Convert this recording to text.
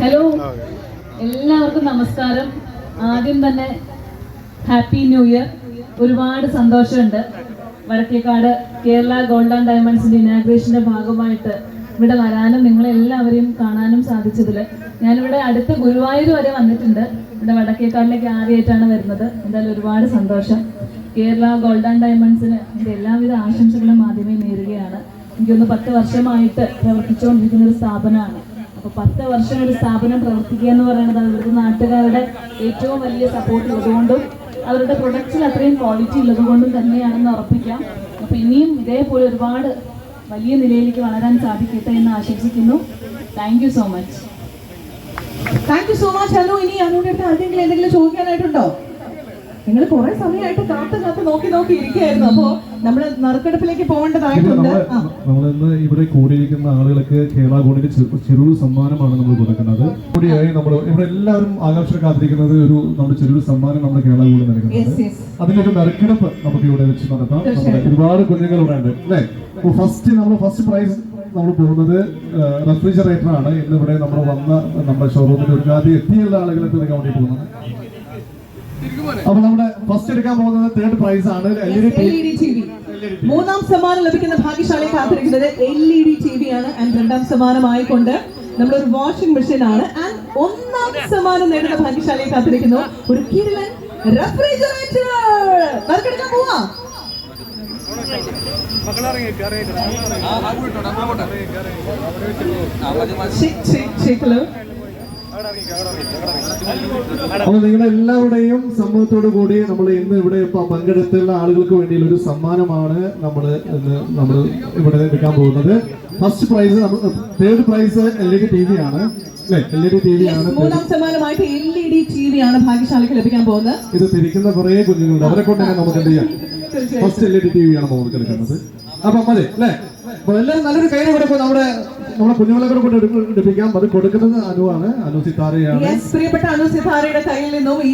Hello, എല്ലാവർക്കും നമസ്കാരം. ആദ്യം തന്നെ ഹാപ്പി ന്യൂ ഇയർ. ഒരുപാട് സന്തോഷമുണ്ട് വടക്കേക്കാട് കേരള ഗോൾഡ് ആൻഡ് ഡയമണ്ട്സിന്റെ ഇനാഗ്രേഷന്റെ ഭാഗമായിട്ട് ഇവിടെ വരാനും നിങ്ങളെല്ലാവരെയും കാണാനും സാധിച്ചതിൽ. ഞാനിവിടെ അടുത്ത ഗുരുവായൂർ വരെ വന്നിട്ടുണ്ട്. ഇവിടെ വടക്കേക്കാടിലേക്ക് ആദ്യമായിട്ടാണ് വരുന്നത്. എന്തായാലും ഒരുപാട് സന്തോഷം. കേരള ഗോൾഡ് ആൻഡ് ഡയമണ്ട്സിന് എൻ്റെ എല്ലാവിധ ആശംസകളും ആദ്യമേ നേരുകയാണ്. എനിക്കൊന്ന് 10 വർഷമായിട്ട് പ്രവർത്തിച്ചുകൊണ്ടിരിക്കുന്ന ഒരു സ്ഥാപനമാണ്. അപ്പോൾ 10 വർഷം ഒരു സ്ഥാപനം പ്രവർത്തിക്കുക എന്ന് പറയുന്നത് അവരുടെ നാട്ടുകാരുടെ ഏറ്റവും വലിയ സപ്പോർട്ട് ഉള്ളതുകൊണ്ടും അവരുടെ പ്രൊഡക്ട്സിൽ അത്രയും ക്വാളിറ്റി ഉള്ളതുകൊണ്ടും തന്നെയാണെന്ന് ഉറപ്പിക്കാം. അപ്പോൾ ഇനിയും ഇതേപോലെ ഒരുപാട് വലിയ നിലയിലേക്ക് വളരാൻ സാധിക്കട്ടെ എന്ന് ആശംസിക്കുന്നു. Thank you so much. Thank you so much. Anu, ഇനി അനുവിന്റെ അടുത്ത് ആരെങ്കിലും എന്തെങ്കിലും ചോദിക്കാനായിട്ടുണ്ടോ? നിങ്ങൾ കുറെ സമയമായിട്ട് കാത്ത് നോക്കി ഇരിക്കുകയായിരുന്നു. അപ്പോ നമ്മള് നറുക്കെടുപ്പിലേക്ക് പോകേണ്ടതായിട്ടുണ്ട്. നമ്മളിന്ന് ഇവിടെ കൂടിയിരിക്കുന്ന ആളുകൾക്ക് കേരള ഗോൾഡിന്റെ ചെറിയൊരു സമ്മാനമാണ് നമ്മൾ കൊടുക്കുന്നത്. കൂടിയായി നമ്മൾ ഇവിടെ എല്ലാവരും ആകാംക്ഷ കാത്തിരിക്കുന്നത് നമ്മുടെ ചെറിയൊരു സമ്മാനം നമ്മുടെ കേരള ഗോൾഡ് നൽകുന്നത്. അതിന്റെ ഒരു നറുക്കെടുപ്പ് നമുക്ക് ഇവിടെ വെച്ച് നടത്താം. നമ്മുടെ ഒരുപാട് കുഞ്ഞുങ്ങൾ ഇവിടെ ഉണ്ട് അല്ലേ? ഫസ്റ്റ് പ്രൈസ് നമ്മൾ പോകുന്നത് റെഫ്രിജറേറ്റർ ആണ്. ഇന്നിവിടെ നമ്മൾ വന്ന നമ്മുടെ ഷോറൂമിന്റെ ഉദ്ഘാടനം എത്തിയുള്ള ആളുകളെ എടുക്കാൻ വേണ്ടി പോകുന്നത്. അപ്പൊ നമ്മുടെ ഫസ്റ്റ് എടുക്കാൻ പോകുന്നത് 3rd പ്രൈസ് ആണ് LED TV. 3ാം സമ്മാനം ലഭിക്കുന്ന ഭാഗ്യശാലി കാത്തിരിക്കുന്നത് LED TV ആണ്. ആൻഡ് 2ാം സമ്മാനമായിക്കൊണ്ട് നമ്മളൊരു വാഷിംഗ് മെഷീൻ ആണ്. ആൻഡ് 1ാം സമ്മാനം നേടുന്ന ഭാഗ്യശാലിയെ കാത്തിരിക്കുന്നു ഒരു കിടിലൻ റെഫ്രിജറേറ്റർ. നറുക്കെടുക്കാൻ പോവാ. അപ്പൊ നിങ്ങളെല്ലാവരുടെയും സമ്മതത്തോടു കൂടി നമ്മൾ ഇന്ന് ഇവിടെ പങ്കെടുത്തുള്ള ആളുകൾക്ക് വേണ്ടിയുള്ള ഒരു സമ്മാനമാണ് നമ്മൾ ഇവിടെ എടുക്കാൻ പോകുന്നത്. First prize 3rd prize LED TV ആണ്. LED TV ആണ്. 3ാം സമ്മാനമായിട്ട് LED TV ആണ് ഭാഗ്യശാലിക്ക് ലഭിക്കാൻ പോകുന്നത്. ഇത് തിരിക്കുന്ന കുറെ കുഞ്ഞുങ്ങളുണ്ട്. അവരെ കൊണ്ട് തന്നെ നമുക്ക് എന്ത് ചെയ്യാം? ഫസ്റ്റ് LED TV ആണ് നമുക്ക് എടുക്കുന്നത്. അപ്പൊ മതി അല്ലേ? അപ്പൊ എല്ലാവരും നല്ലൊരു കൈ കൊടുക്കും. നമ്മുടെ കുഞ്ഞുങ്ങളെ കൊണ്ട് എടുപ്പിക്കാം. അത് കൊടുക്കുന്നത് അനു സിത്താരയാണ്. പ്രിയപ്പെട്ട അനു സിത്താരയുടെ കയ്യിൽ നിന്നും ഈ